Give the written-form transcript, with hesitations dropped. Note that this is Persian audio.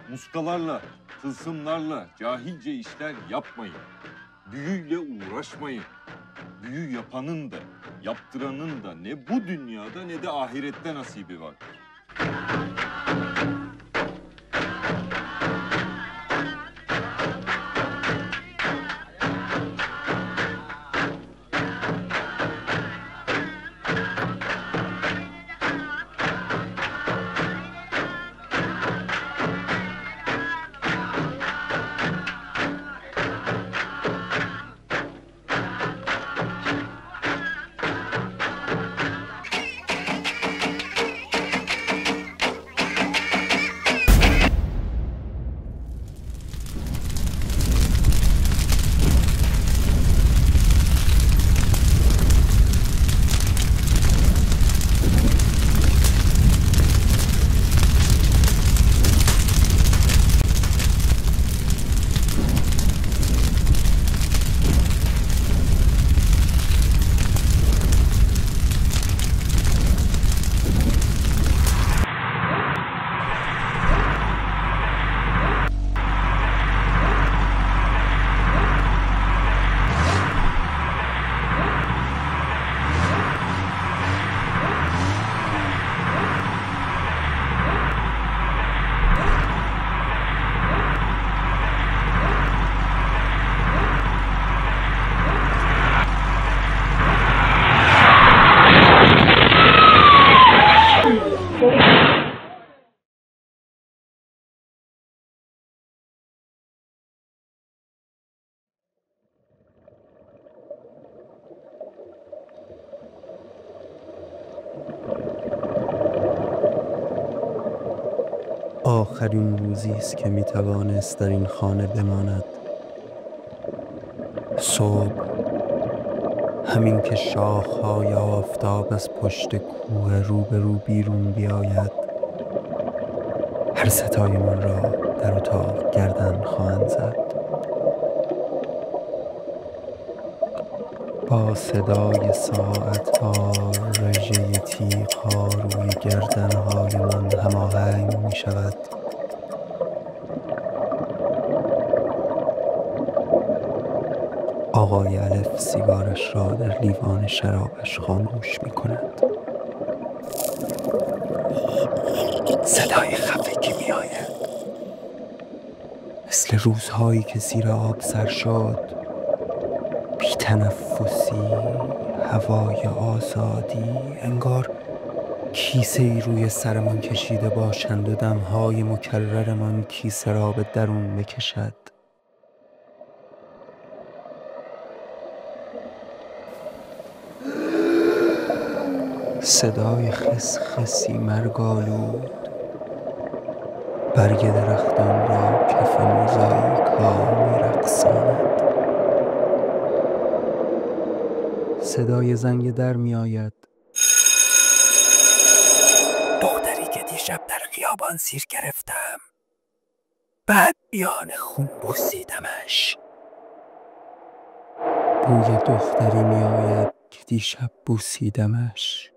muskalarla, tılsımlarla cahilce işler yapmayın. Büyüyle uğraşmayın. Büyü yapanın da, yaptıranın da ne bu dünyada ne de ahirette nasibi vardır. آخرین روزی است که میتوانست در این خانه بماند. صبح، همین که شاخهای آفتاب از پشت کوه روبرو بیرون بیاید، هر ستایمان را در اتاق گردن خواهند زد. با صدای ساعتها رژه تیغ‌ها روی گردن‌هایمان هماهنگ می‌شود. آقای الف سیگارش را در لیوان شرابش خاموش می‌کند. صدای خفگی می‌آید، مثل روزهایی که زیر آب سر شد. بی تنفسی، هوای آزادی، انگار کیسه ای روی سرمان کشیده باشند و دمهای مکررمان کیسه را به درون بکشد. صدای خسخسی مرگالود برگ درختان را کف موزاییک ها می‌رقصاند. صدای زنگ در می آید. دختری که دیشب در خیابان سیر گرفتم، بعد بیان خون بوسیدمش. بوی دختری می آید که دیشب بوسیدمش.